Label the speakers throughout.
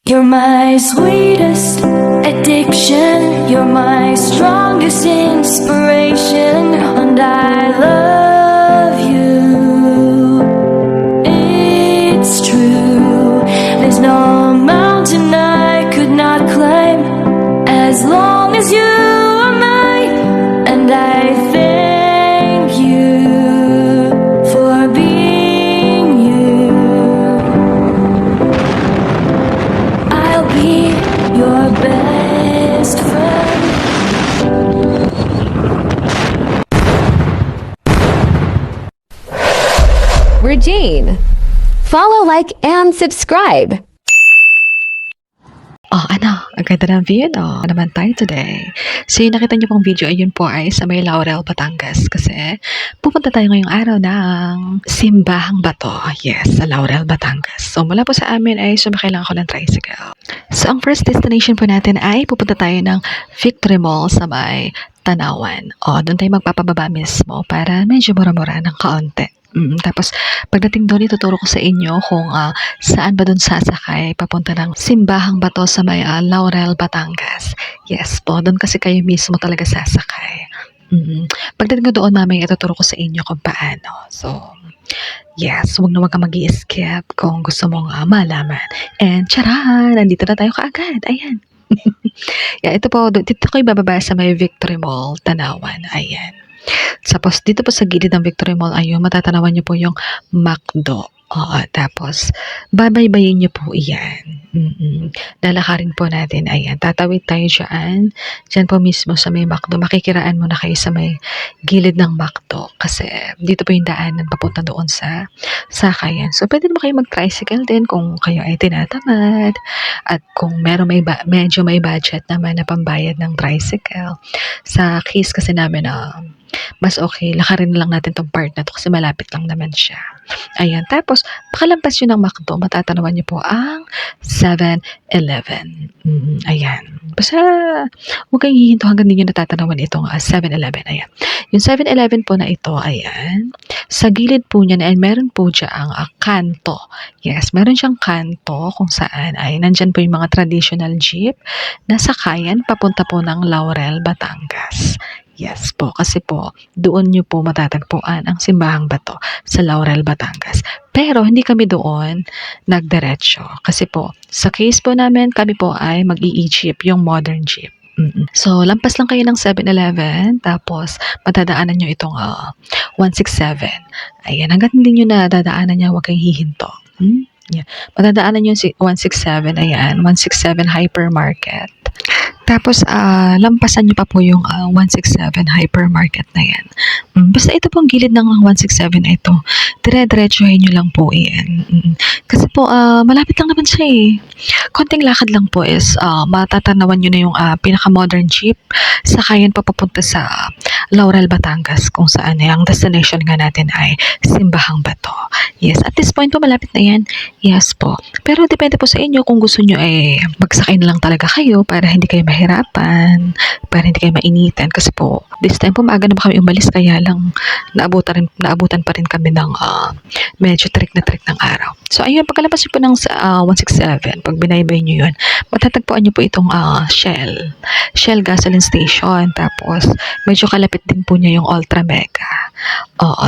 Speaker 1: You're my sweetest addiction, you're my strongest inspiration, and I love you. It's true, there's no mountain I could not climb as long as you are mine, and I thank you for being you. I'll be your best friend.
Speaker 2: We're Jane. Follow, like, and subscribe.
Speaker 3: Ang ganda ng view, no? Ano naman tayo today? So, yung nakita niyo pong video, ayun po ay sa may Laurel, Batangas. Kasi, pupunta tayo ngayong araw ng Simbahang Bato. Yes, sa Laurel, Batangas. So, mula po sa amin ay sumakay lang ako ng tricycle. So, ang first destination po natin ay pupunta tayo ng Victory Mall sa may Tanawan. Doon tayo magpapababa mismo para medyo mura-mura ng kaunti. Tapos, pagdating doon, ituturo ko sa inyo kung saan ba doon sasakay papunta ng Simbahang Bato sa may Laurel, Batangas. Yes po, doon kasi kayo mismo talaga sasakay. Pagdating ko doon, mamaya ituturo ko sa inyo kung paano. So, yes, huwag ka mag-i-skip kung gusto mong malaman. And charan, nandito na tayo kaagad. Ayan. Yeah, ito po, dito ko ibababa sa may Victory Mall, Tanawan. Ayan. Tapos, dito po sa gilid ng Victory Mall, ayun, matatanawan niyo po yung McDo. Tapos, babaybayin niyo po iyan. Lalakarin po natin, ayan. Tatawid tayo dyan. Dyan po mismo sa may McDo. Makikiraan muna kayo sa may gilid ng McDo. Kasi, dito po yung daanan papunta doon sa sakayan. So, pwede naman kayo mag-tricycle din kung kayo ay tinatamad. At kung medyo may budget naman na pambayad ng tricycle. Sa case kasi namin mas okay, lakarin na lang natin tong part na to kasi malapit lang naman siya. Ayan, tapos pakalampas yun ng McDo, matatanawan niyo po ang 7-Eleven. Ayan. Basta huwag kayong hihinto hanggang din nyo natatanawan itong 7-Eleven. Ayan. Yung 7-Eleven po na ito, ayan, sa gilid po niya na meron po diyang kanto. Yes, meron siyang kanto kung saan ay nandyan po yung mga traditional jeep na sakayan papunta po ng Laurel, Batangas. Yes po, kasi po, doon nyo po matatagpuan ang Simbahang Bato sa Laurel, Batangas. Pero hindi kami doon nagdiretso. Kasi po, sa case po namin, kami po ay mag-i-jeep, yung modern jeep. So, lampas lang kayo ng 7-Eleven, tapos matadaanan nyo itong 167. Ayan, hanggat hindi nyo na dadaanan niya, huwag kayong hihinto. Yeah. Matadaanan nyo si 167, ayan, 167 Hypermarket. Tapos, lampasan nyo pa po yung 167 hypermarket na yan. Basta ito pong gilid ng 167 na ito. Dire-diretsuhin nyo lang po yan. Kasi po, malapit lang naman siya eh. Konting lakad lang po is matatanawan nyo na yung pinaka-modern jeep. Sakayan pa papunta sa Laurel, Batangas kung saan ang destination nga natin ay Simbahang Bato. Yes, at this point po malapit na yan. Yes po. Pero depende po sa inyo kung gusto nyo magsakay na lang talaga kayo para hindi kayo mahirapan, para hindi kayo mainitan. Kasi po, this time po maaga na kami umalis kaya lang naabutan pa rin kami ng medyo trick ng araw. So ayun, pagkalabas nyo po ng 167, pag binaybay nyo yun, matatagpuan nyo po itong Shell gasoline station. Tapos medyo kalapit din po niya yung Ultra Mega.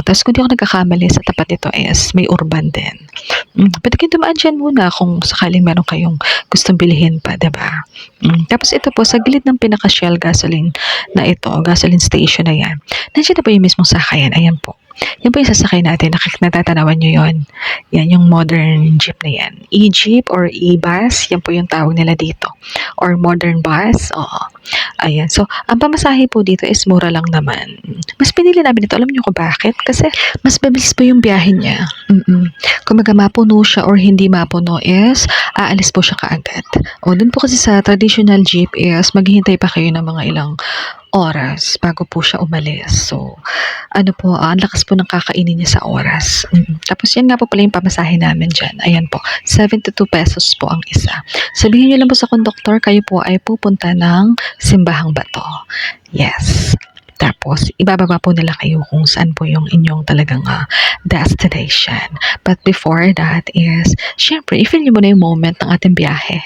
Speaker 3: Tapos kung di ako nagkakamali, sa tapat nito is may Urban din. Pwede kayo dumaan dyan muna kung sakaling meron kayong gustong bilihin pa, diba? Tapos ito po, sa gilid ng pinaka-Shell gasoline na ito, gasoline station na yan, nandiyan na po yung mismong sakayan. Ayan po. Yan po yung sasakay natin. Natatanawan nyo yon. Yan, yung modern jeep na yan. E-jeep or e-bus, yan po yung tawag nila dito. Or modern bus. Ayan. So, ang pamasahe po dito is mura lang naman. Mas pinili namin ito. Alam nyo ko bakit? Kasi mas mabilis po yung biyahe niya. Kung mapuno siya or hindi mapuno is, aalis po siya kaagad. Dun po kasi sa traditional jeep is, maghihintay pa kayo ng mga ilang oras bago po siya umalis. So, ang lakas po ng kakainin niya sa oras. Tapos yan nga po pala yung pamasahe namin dyan. Ayan po, 72 pesos po ang isa. Sabihin niyo lang po sa konduktor, kayo po ay pupunta ng Simbahang Bato. Yes. Tapos, ibababa po nila kayo kung saan po yung inyong talagang destination. But before that is, syempre, i-feel nyo muna yung moment ng ating biyahe.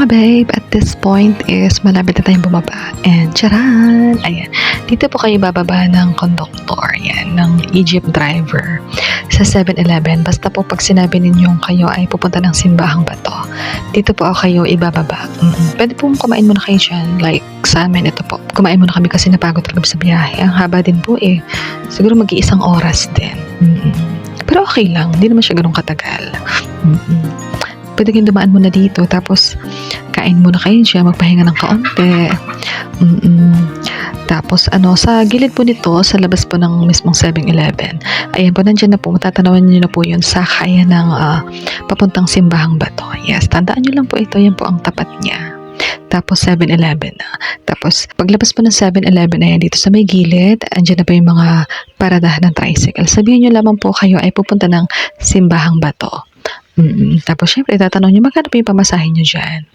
Speaker 3: babe, at this point is malapit na tayong bumaba. And charan! Ayan. Dito po kayo bababa ng conductor. Yan, ng Egypt driver sa 7-Eleven. Basta po pag sinabi ninyong kayo ay pupunta ng Simbahang Bato, dito po kayo ibababa. Pwede po kumain muna kayo dyan. Like sa amin, ito po. Kumain muna kami kasi napagod kami sa biyahe. Ang haba din po eh. Siguro mag-iisang oras din. Pero okay lang. Hindi naman siya ganun katagal. Pwede kayong dumaan muna dito. Tapos kain muna kayo dyan. Magpahinga ng kaunti. Tapos sa gilid po nito, sa labas po ng mismong 7-Eleven, ayan po, nandyan na po, matatanawan nyo na po yun sa kaya ng papuntang Simbahang Bato. Yes, tandaan nyo lang po ito, yan po ang tapat niya. Tapos 7-Eleven na. Tapos paglabas po ng 7-Eleven, ayan dito sa may gilid, andyan na po yung mga paradahan ng tricycle. Sabihin nyo lamang po kayo ay pupunta ng Simbahang Bato. Tapos syempre tatanong nyo, magkano po yung pamasahe nyo dyan?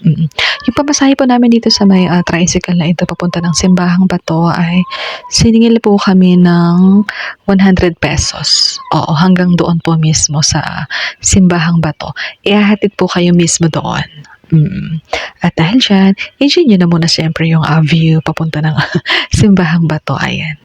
Speaker 3: Yung pamasahe po namin dito sa may tricycle na ito papunta ng Simbahang Bato ay siningil po kami ng 100 pesos. Oo, hanggang doon po mismo sa Simbahang Bato. Ihahatid po kayo mismo doon. At dahil dyan, enjoy nyo na muna syempre yung view papunta ng Simbahang Bato. Ayan.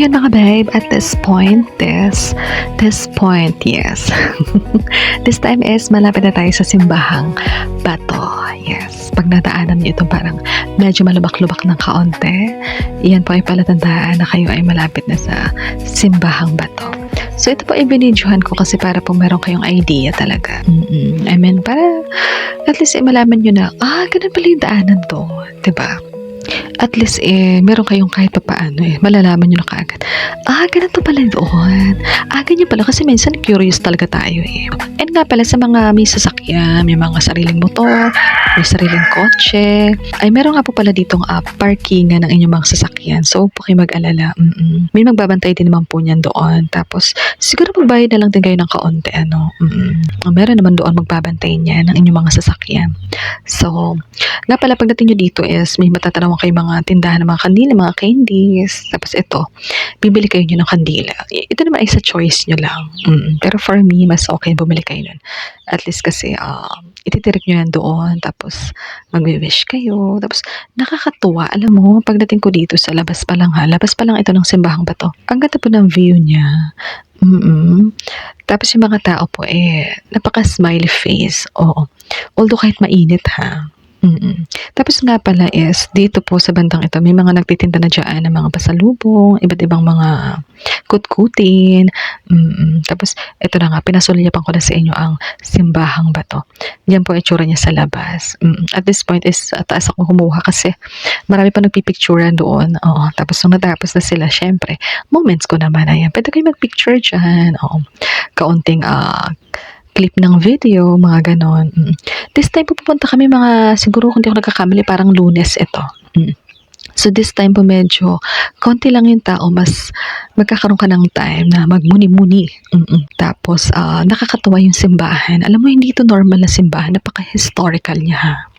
Speaker 3: ayan mga babe, at this point, yes. This time is malapit na tayo sa simbahang bato. Yes. Pag nadaanan niyo ito parang medyo malubak-lubak ng kaunti, iyan po ay palatandaan na kayo ay malapit na sa simbahang bato. So ito po ay binidyohan ko kasi para po meron kayong idea talaga. I mean, para at least malaman nyo na, ganun pala yung daanan to. Diba? At least meron kayong kahit pa paano malalaman nyo na kaagad. Ganito pala doon. Ganyan pala kasi minsan curious talaga tayo And nga pala sa mga may sasakyan, may mga sariling motor, may sariling kotse, ay meron nga po pala ditong parkingan ng inyong mga sasakyan. So, huwag po kayo mag-alala. May magbabantay din naman po niyan doon. Tapos, siguro magbayad na lang din kayo ng kaunti. Meron naman doon magbabantay niya ng inyong mga sasakyan. So, nga pala pagdating nyo dito is may matatanawang kayo mga tindahan ng mga kandila, mga candies. Tapos ito, bibili kayo nyo ng kandila. Ito naman ay sa choice nyo lang. Pero for me, mas okay bumili kayo nun. At least kasi, ititirik nyo yan doon. Tapos, magwi-wish kayo. Tapos, nakakatuwa. Alam mo, pagdating ko dito sa labas pa lang ito ng simbahang bato. Ang ganda po ng view niya. Tapos yung mga tao po napaka-smiley face. Oo. Although kahit mainit Tapos nga pala is, dito po sa bandang ito, may mga nagtitinda na dyan ng mga pasalubong, iba't ibang mga kutkutin. Tapos, ito na nga, pinasulyapan ko na sa inyo ang simbahang bato. Yan po itsura niya sa labas. At this point is, taas ako kumuha kasi marami pa nagpipicturean doon. Oo. Tapos, nung natapos na sila, syempre, moments ko naman, ayan. Pwede kayo magpicture dyan. Oo. Kaunting, clip ng video, mga ganon. This time po pupunta kami siguro kung di ako nagkakamali, parang Lunes ito. So this time po medyo konti lang yung tao, mas magkakaroon ka ng time na magmuni-muni. Tapos nakakatawa yung simbahan. Alam mo, hindi ito normal na simbahan, napaka-historical niya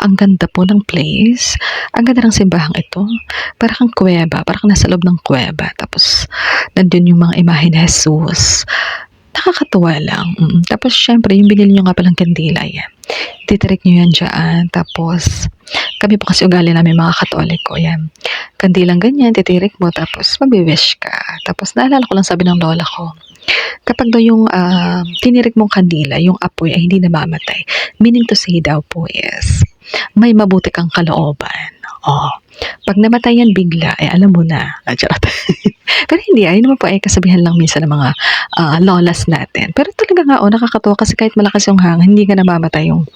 Speaker 3: Ang ganda po ng place. Ang ganda ng simbahang ito. Parang kang kuweba, parang nasa loob ng kuweba. Tapos nandun yung mga imahe ni Jesus. Nakakatuwa lang. Tapos, syempre, yung binili nyo nga palang kandila, yan. Titirik nyo yan dyan. Tapos, kami po kasi ugali namin mga Katoliko, yan. Kandilang ganyan, titirik mo, tapos magbe-wish ka. Tapos, naalala ko lang sabi ng lola ko, kapag daw yung tinirik mong kandila, yung apoy ay hindi namamatay. Meaning to say daw po is, may mabuti kang kalooban. Pag namatay yan bigla, alam mo na. Charot. Pero hindi, ayun naman po ay kasabihan lang minsan ng mga lolas natin. Pero talaga nga, nakakatuwa kasi kahit malakas yung hangin, hindi ka namamatay yung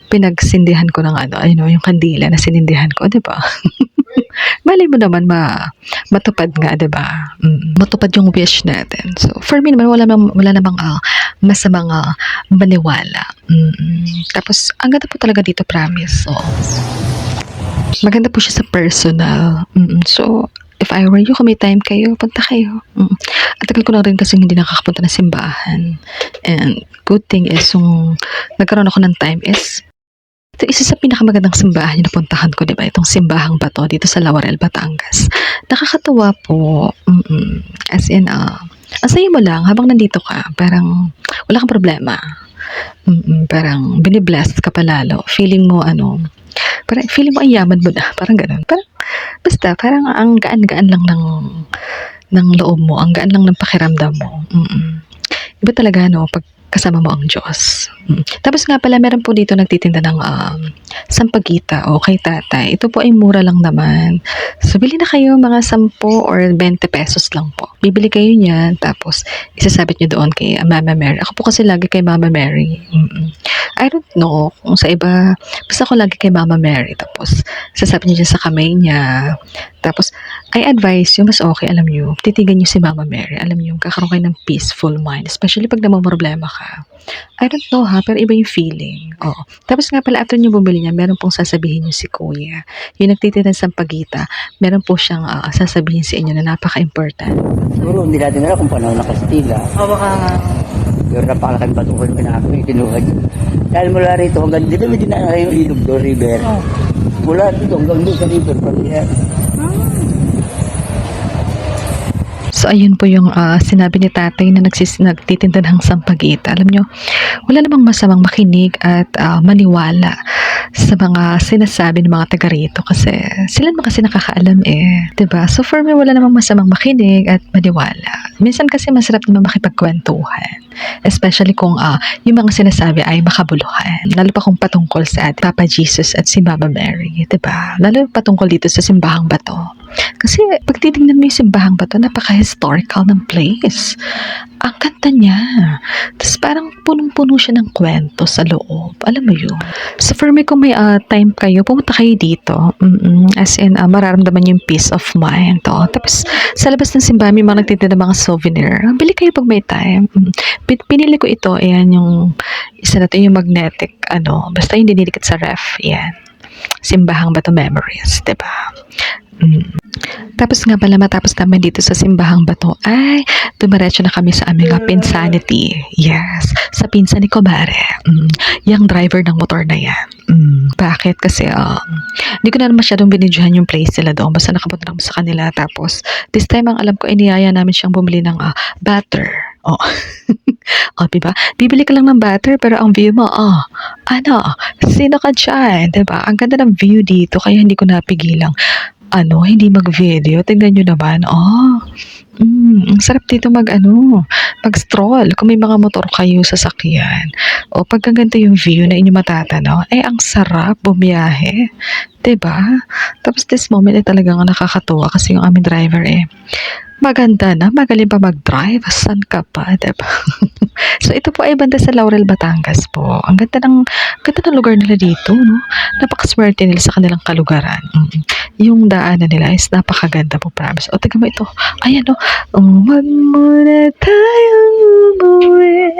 Speaker 3: pinagsindihan ko ng yung kandila na sinindihan ko, di ba? Malay mo naman matupad nga, di ba? Matupad yung wish natin. So, for me naman, wala namang masamang maniwala. Tapos, ang ganda po talaga dito, promise. So, maganda po siya sa personal. So, if I were you, kung may time kayo, punta kayo. At tagal ko na rin kasi hindi nakakapunta ng simbahan. And good thing is, yung nagkaroon ako ng time is, ito isa sa pinakamagandang simbahan yung napuntahan ko, diba? Itong simbahang bato dito sa Laurel, Batangas. Nakakatuwa po. As in, asaya mo lang habang nandito ka. Parang wala kang problema. Parang biniblessed ka palalo. Feeling mo, parang feeling mo ay yaman mo na. Parang ganun. Parang, basta, parang ang gaan-gaan lang ng loob mo. Ang gaan lang ng pakiramdam mo. Iba talaga, pag kasama mo ang Diyos. Tapos nga pala, meron po dito nagtitinda ng sampagita o kay tatay. Ito po ay mura lang naman. So, bili na kayo mga 10 or 20 pesos lang po. Bibili kayo niyan, tapos isasabit nyo doon kay Mama Mary. Ako po kasi lagi kay Mama Mary. I don't know kung sa iba, basta ako lagi kay Mama Mary. Tapos, isasabit nyo dyan sa kamay niya. Tapos, I advise you, mas okay, alam nyo, titigan nyo si Mama Mary. Alam nyo, kakaroon kayo ng peaceful mind. Especially pag namamroblema ka. I don't know pero iba yung feeling. Tapos nga pala, after nyo bumili niya, meron pong sasabihin nyo si Kuya. Yung nagtitinda ng sampagita, meron po siyang sasabihin sa inyo na napaka-important.
Speaker 4: Siguro hindi natin alam kung paano nakastila. Baka pero napakalaking batukon pinakakong kinuha niya. Dahil mula rito hanggang dito, may dinaan yung ilog do river. Mula dito hanggang doon sa river.
Speaker 3: So, So, ayun po yung sinabi ni tatay na nagtitinda ng sampagita. Alam nyo, wala namang masamang makinig at maniwala sa mga sinasabi ng mga taga rito kasi sila naman kasi nakakaalam eh. 'Di ba? So, for me, wala namang masamang makinig at maniwala. Minsan kasi masarap naman makipagkwentuhan. Especially kung yung mga sinasabi ay makabuluhan. Lalo pa kung patungkol sa Papa Jesus at si Mama Mary. 'Di ba? Lalo patungkol dito sa Simbahang Bato. Kasi pag titingnan mo yung Simbahang Bato, napaka-historical ng place. Ang ganda niya. Tapos parang punong-puno siya ng kwento sa loob. Alam mo yun. So for me, kung may time kayo, pumunta kayo dito. As in, mararamdaman yung peace of mind. Tapos sa labas ng simbahan, may mga nagtitinda ng mga souvenir. Bili kayo pag may time. Pinili ko ito. Ayan yung isa na ito, yung magnetic. Basta yung dinilikit sa ref. Ayan. Simbahang Bato Memories. Diba? Tapos nga pala matapos naman dito sa Simbahang Bato ay dumiretso na kami sa aming Pinsanity. Yes, sa pinsan ni Kobare. Yung driver ng motor na yan. Bakit? Kasi hindi ko na masyadong binidyohan yung place nila doon. Basta nakapunta lang sa kanila. Tapos this time ang alam ko iniyaya namin siyang bumili ng butter. Diba? Bibili ka lang ng butter pero ang view mo, sino ka dyan? Diba? Ang ganda ng view dito kaya hindi ko napigilang hindi mag-video. Tingnan nyo naman. Ang sarap dito mag-stroll. Kung may mga motor kayo sa sakyan. Pag ganito yung view na inyo matatanaw, ang sarap bumiyahe. Diba? Tapos this moment talagang nakakatuwa kasi yung aming driver maganda na, magaling pa mag-drive. Saan ka pa, diba? So, ito po ay banda sa Laurel, Batangas po. Ang ganda ng lugar nila dito, no? Napakaswerte nila sa kanilang kalugaran. Yung daanan nila is napakaganda po, promise. Tingnan mo ito. Ayan, no? Wag muna tayong umuwi.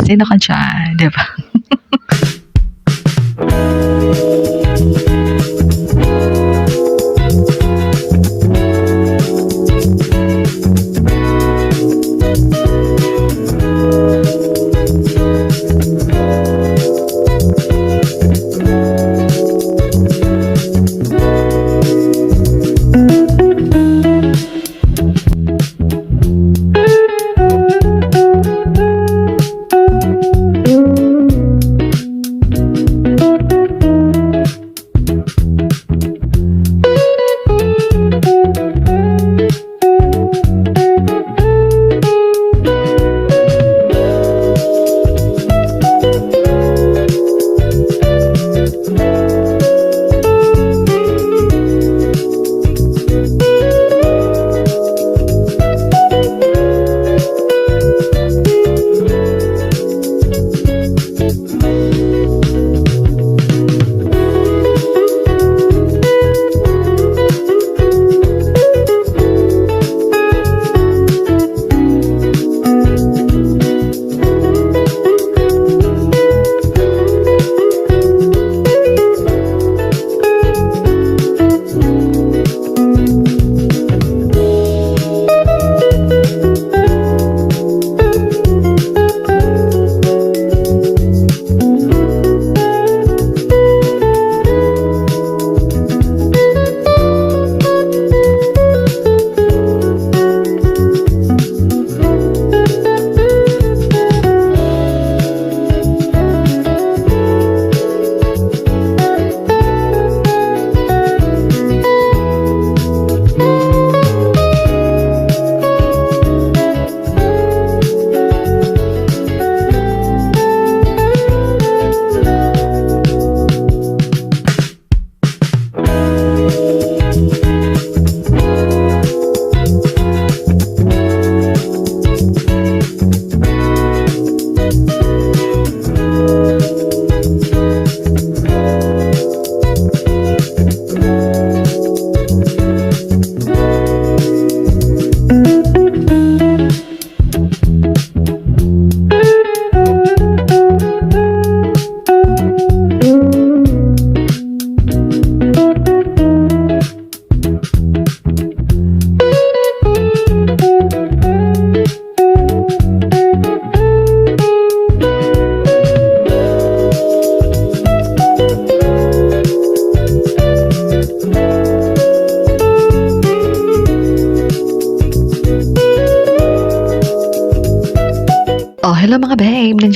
Speaker 3: Sino ka dyan, diba?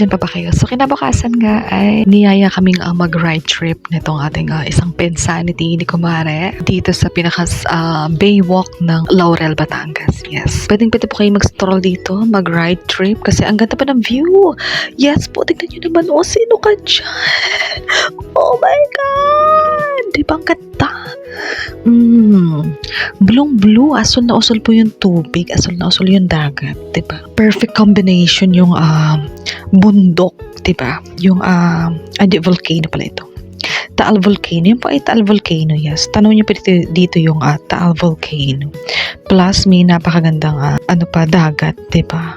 Speaker 3: nandyan pa ba kayo? So, kinabukasan nga ay niyaya kaming mag-ride trip nitong ating isang pensanity ni Kumare dito sa Baywalk ng Laurel, Batangas. Yes. Pwede po kayo mag-stroll dito, mag-ride trip kasi ang ganda pa ng view. Yes po, tignan nyo naman. O, sino ka dyan? Oh my God! Di ba ang ganda? Blue, asol na asol po yung tubig, asol na asol yung dagat, 'di ba? Perfect combination yung bundok, 'di ba? Yung volcano pala ito. Taal Volcano, yung po ay Taal Volcano, yes. Tanong niyo po dito yung Taal Volcano. Plus may napakagandang dagat, 'di ba?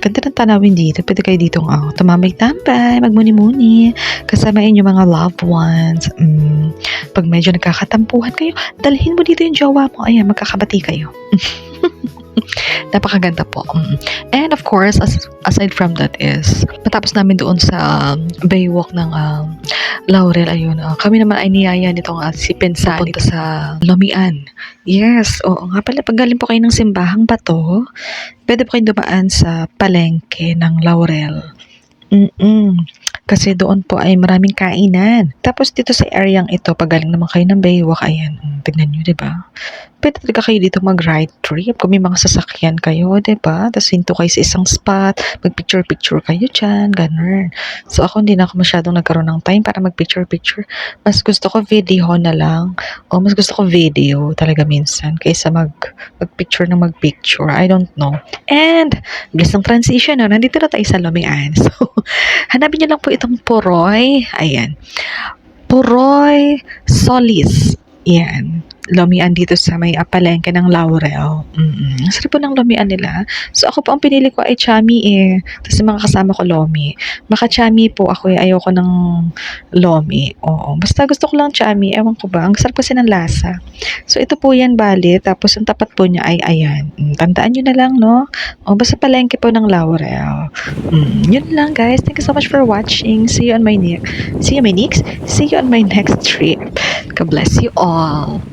Speaker 3: Ganda ng tanawin dito. Pwede kayo dito tumambay-tambay, magmuni-muni, kasamain yung mga loved ones. Pag medyo nagkakatampuhan kayo, dalhin mo dito yung jowa mo. Ayan, magkakabati kayo. Napakaganda po. And of course, aside from that is, matapos namin doon sa Baywalk ng Laurel, ayun, kami naman ay niyaya nitong si Pensan punta sa Lomian. Yes, oo nga pala, pag galing po kayo ng simbahang bato, pwede po kayo dumaan sa palengke ng Laurel. Kasi doon po ay maraming kainan. Tapos dito sa areang ito, pag galing naman kayo ng Baywalk, ayan, tignan nyo, diba? Pwede talaga kayo dito mag-ride trip. Kung may mga sasakyan kayo, diba? Tapos hinto kayo sa isang spot, mag-picture-picture kayo dyan, ganun. So ako hindi na ako masyadong nagkaroon ng time para mag-picture-picture. Mas gusto ko video na lang. O mas gusto ko video talaga minsan kaysa mag-picture na mag-picture. I don't know. And, bilis ng transition, no? Nandito na tayo sa Lomian. So, hanapin niyo lang po itong Poroy. Ayan. Poroy Solis. Yan. Lomian dito sa may palengke ng Laurel. Sarap po ng Lomian nila. So ako po ang pinili ko ay Chami eh. Tapos yung mga kasama ko Lomi. Maka Chami po ako eh. Ayoko ng Lomi. Oo. Basta gusto ko lang Chami. Ewan ko ba. Ang sarap kasi ng lasa. So ito po yan bali. Tapos ang tapat po niya ay ayan. Tandaan nyo na lang no. O basta palengke po ng Laurel. Yun lang guys. Thank you so much for watching. See you on my next trip. God bless you all.